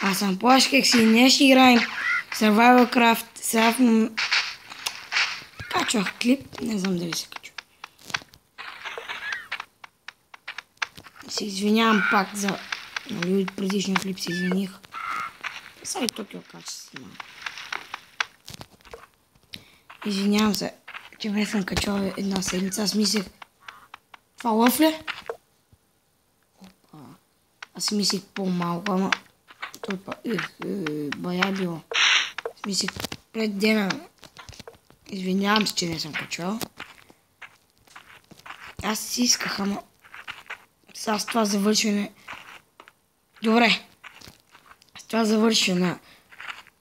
Аз съм Плашкекс и днес ще играем Survival Craft. Сега качвах клип, не знам дали се качва. Се извинявам пак за... от предишния клип се извиних. Сега и Токио качество. Извинявам се, че не съм качвал една седмица. Аз мислех... Това лъв ли? Опа. Аз си мислех по-малко, ама... Той бая било. Аз мислех 5 дена. Извинявам се, че не съм качвал. Аз си исках, ама... Сега с това завършване... Добре. С това завършване на...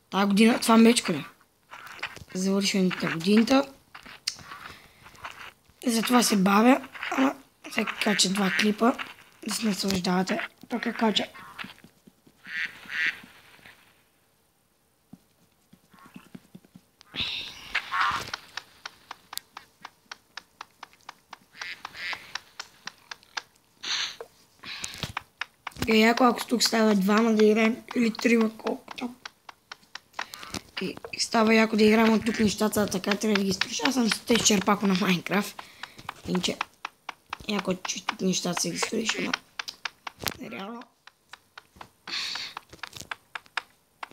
Тази година... Това мечка ли? Завършването на годината. Затова се бавя. Ама сега кача 2 клипа. Да се наслаждавате. Така кача. Яко ако тук става 2 да играем или 3 колкото. И става яко да играем от тук нещата, така трябва да ги строиш. Аз съм с черпако на Майнкрафт. Иначе яко че тук нещата се ги строиш, но нереално.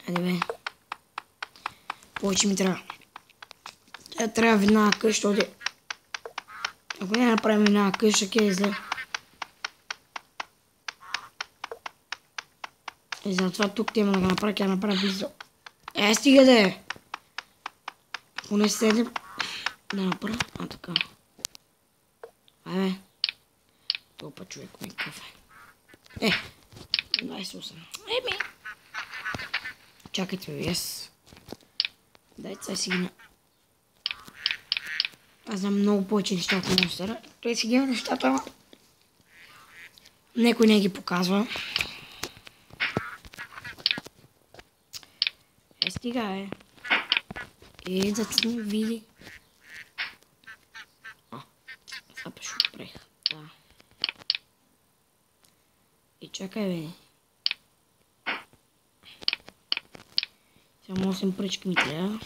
Айде бе. Повече ми трябва. Тя трябва веднага къща, защото ако не направим веднага къща, ке е зле. И затова тук тема да го направя, ке направя близо. Стига да е. Поне 7 да направя. А така. Айде. Топа човек ме кафе. 28. Еми. Чакайте ви, Дайте сега си ги на... Аз знам много повече неща от монстъра. Той си ги има нещата, ама... Некой не ги показва. Стига да ти не види. Това пеше отпрех. Да. И чакай бе. Само 8 пръчки ми трябва.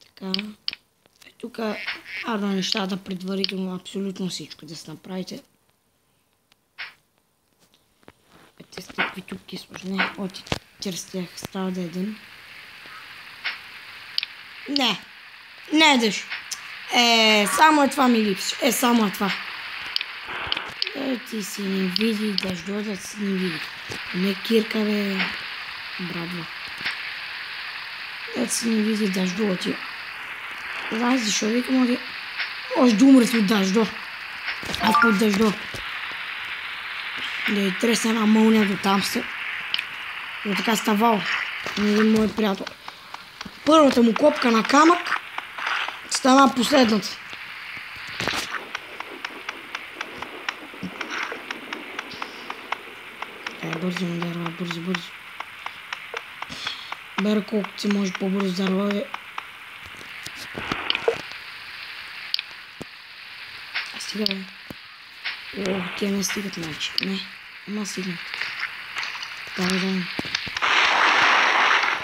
Така. Тук ада нещата предварително абсолютно всичко да се направите. Те сте какви тук сложне. Чрез тях става да един. Не дъж. Само това ми липсва. Само това. Ти си не види, дъждо да си не види. Не кирка бе. Браво. Да си не види дъждо ти. Знаеш защо викам, може да умреш от дъждо. Аз под дъждо. Да и тресна една мълния до там се. Но така ставал. Един мой приятел. Първата му копка на камък стана последната. Бързо ме дърва, бързо. Бера колкото си може по-бързо дърва. Стига бе. Тя не стигат значи. Не, ама стигнат. Да.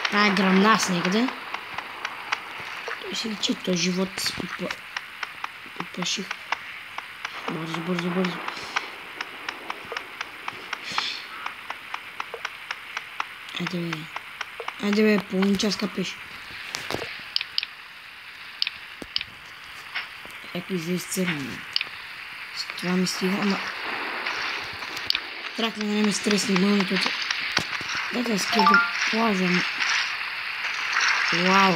Това е грамнас някъде. Той си личи, той живот си попаших. Бързо. Айде бе, половин час капеш. Как излез църно. С това ми стига, ама... Трак да не ме стресни мълното. Да ския да плажам. Вау!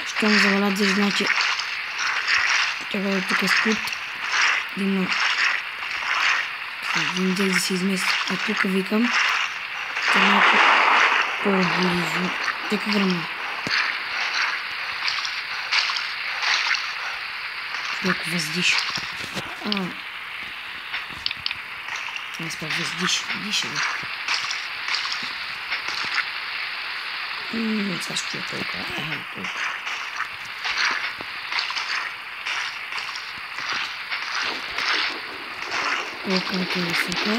Щом завалят да значи... Чакай да тук е спут. Да има... Един ден да се измести. А тук викам... Това е малко по-близо. Тека грама. Колко въздиш. Аз пак въздиш. Диша бе. Сега ще е толкова. Колко е високо.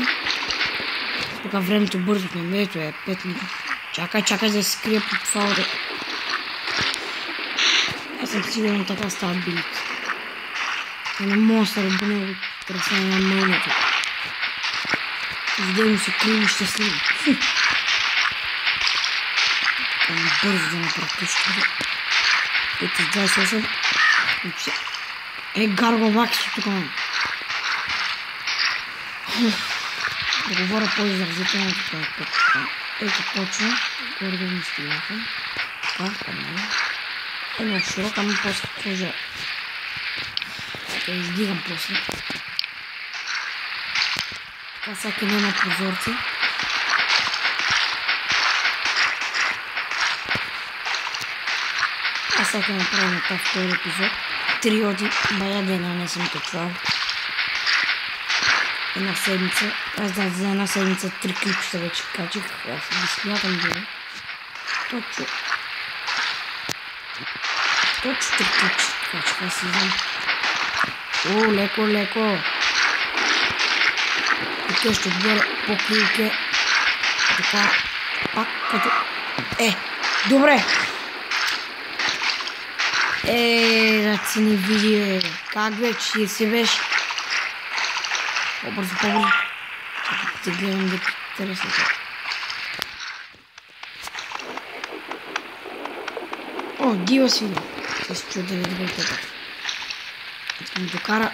Тук времето бързо не ето е 5 минути. Чакай да се скрия под фалата. Аз съм сигурен така стават билите. Не мога да се ръбуне от тресение на мълнето. Видимо се крили щастливо. Бързо да направя къщата. 28. Гарбалбак си тук, ман. Да говоря по-изразително така път. Ето почва. Горе да ми стигаха. Така, камера. Много широко, ама после кожа. Да издигам после. Така всяка няма прозорци. Аз сега направим това втори епизод. 3 оди бая дена не съм качвал. Една седмица. Аз за една седмица 3 клипчета вече качих. Аз ги смятам дори. Точно 3 клипчета качих. Аз си знам. О, леко. Тук ще отбора по клюке. Така. Пак като... добре. Да се не види, как вече се беше. По-бързо. Те гледам да интересно. О, дива си. Ще се чуя да не добре това. Искам да докара.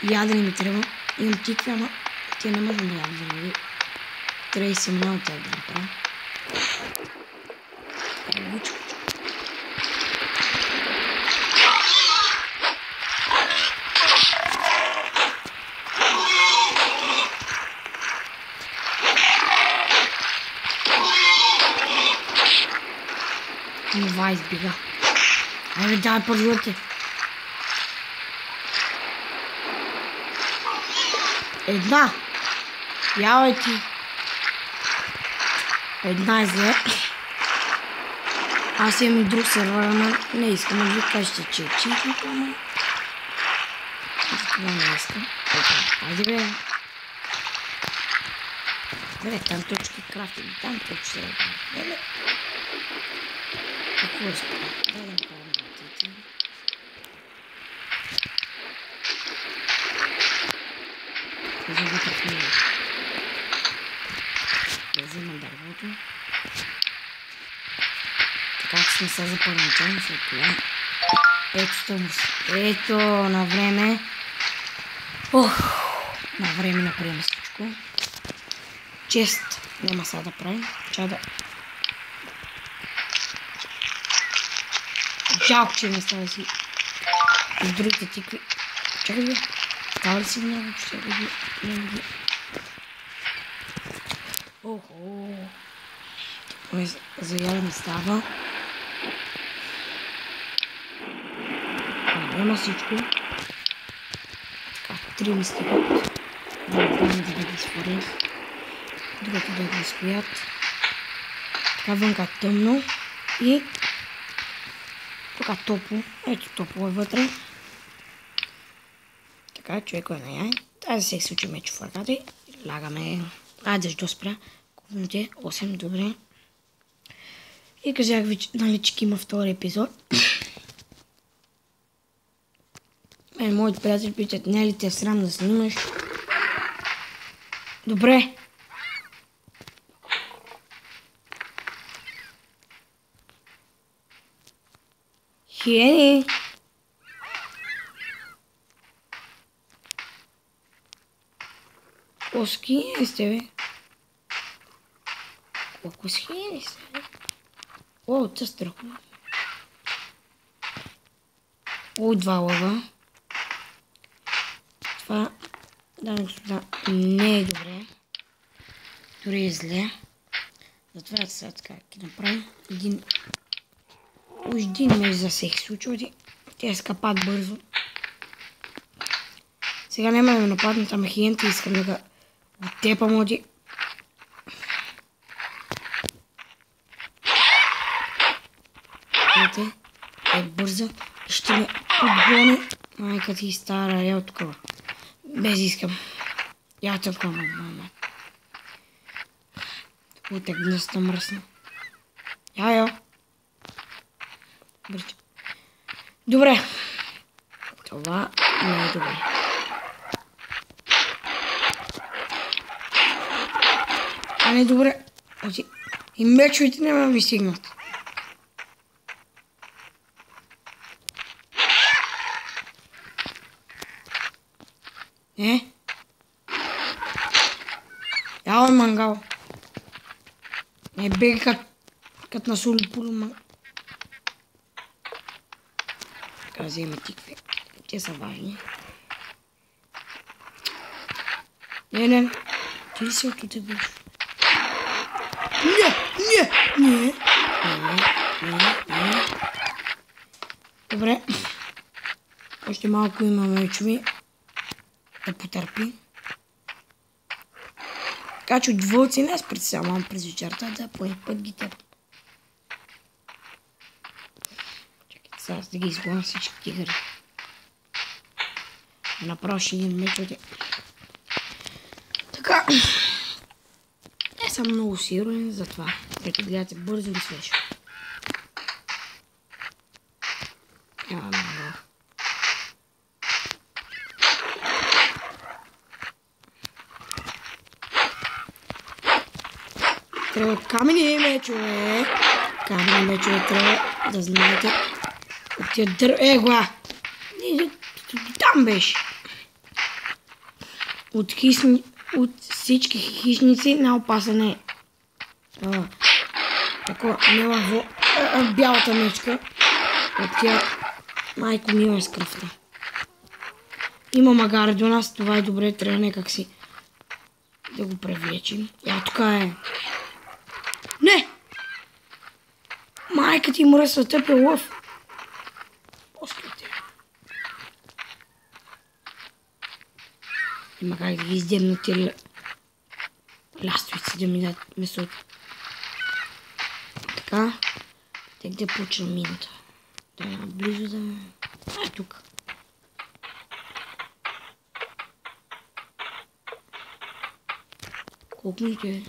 Ядене ми трябва. Имам тикви, ама тя не може да ядем. Трябва и семена от тях да направя. Това избига. Айде, давай по-животе. Една. Явай ти. Една е зле. Аз имам и друг сервер, ама не искам да ви кажете, че е читното, ама... Това не искам. Айде бе. Добре, там точки крафтим, там точки да. Какво е според? Да направим батите. Кажа вътре в него. Да взема дървото. Така че сме сега за първоначално след това. Ето на време. На време направим всичко. Чест няма сега да правим. Ча да... Жалко, че не става си с другите тикви. Чакай бе. Става ли си много въобще да ги... Охо. За яда не става. Няма всичко. Така, 3 ми стигат. Да ги сваря. Другата да ги стоят. Така вънка тъмно. И... Тук топло. Ето топло е вътре. Така, човек е на яй. Тази всеки случай мече в ръката и лагаме. Айде защо спря. Купнете 8, добре. И казах ви, нали, че има втори епизод. Моите приятели питат, не е ли те срам да снимаш? Добре. Хиени. Колко сте, бе? Колко схиени сте, бе? О, това страхува. О, 2 лъва. Това, дами господа, не е добре. Дори е зле. Затова сега така ги направим. Един меч за всеки случай. Те скапат бързо. Сега няма да ме нападнат, ама хиените искам да ga оттепам оди. Ете, е бърза. Ще ме отгони. Майка ти стара, ел такова. Без искам. Я такова, мама. Утек доста мръсна. Яйо. Добре. Това не е добре. А не е добре. И мечовете не ме стигнат. Яой, мангал. Не беги кът на соли пулу. Така взема тикве. Те са важни. Не. Ти ли си от тук биш? Не. Добре. Още малко има мечови. Да потърпи. Така че от вълци не аз притесявам през вечерта, да по един път ги тъп. Чакайте сега да ги изгонам всички тигъри. Направо ще ги мечоти. Така. Не съм много сигурен за това. Ето гледате бързо и свежо. Трябва камени мечове. Камени мечове трябва да знаете. От тия гла. Там беше. От всички хищници най-опасен е. Тако мила бялата мечка. От тя майко мила е с кръвта. Има магари до нас, това е добре, трябва някак си да го привлечем. Тук е. Не! Майка ти мръсва, тъпе лъв. Поскрите. Има как да ги издемнат тия лястовици да ми дадат месото. Така. Тек да почна минута. Да е близо да... тук. Колко минути е?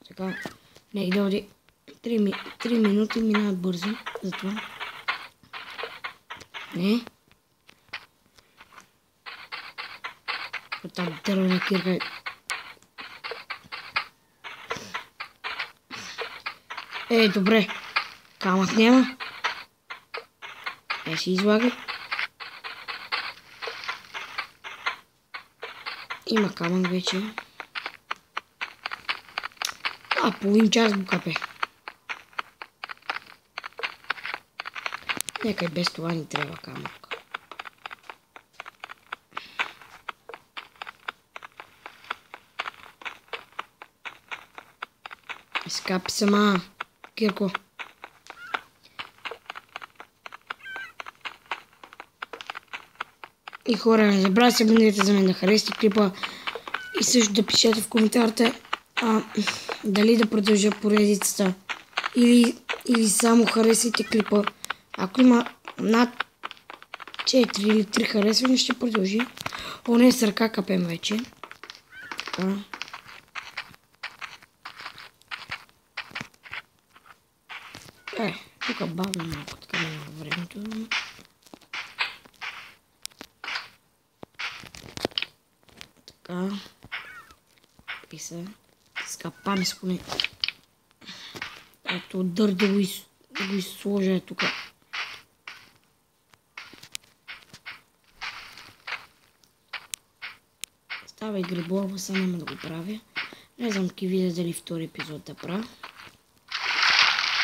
Така. Не, да оди. 3 минути минават бързо. Затова. Не. От тази дървена кирка. Добре. Камък няма. Си излагай. Има камък вече. Половин час го капе. Нека и без това ни трябва камък. Изкапи сама, Кирко. И хора, не забравяйте се абонирайте за мен, да харесате клипа и също да пишете в коментарите дали да продължа поредицата или само харесайте клипа. Ако има над 4 или 3 харесвания, ще продължи. Не с ръка капем вече. Така. Тук бавно малко, така няма времето. Така. Писа. Скапаме с поне. Ето дър да го изсложа тук. Става и грибова, сега няма да го правя. Не знам ки видя дали втори епизод да правя.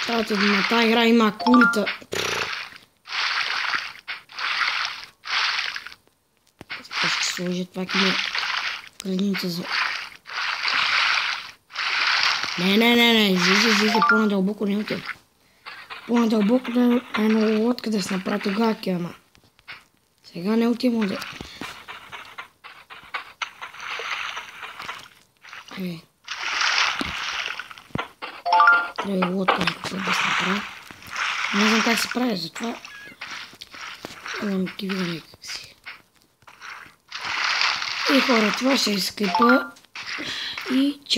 Цялата на тази игра има кулита. Сега ще сложа това кино. Градиница за... Не, излиза по-надълбоко не отива. По-надълбоко да е на лодка да се направи тогава, ама. Сега не отивам да... Трябва и лодка да се направи. Не знам как се прави, затова... Не знам ги видя някак си. И хора, това ще изклипа и чао.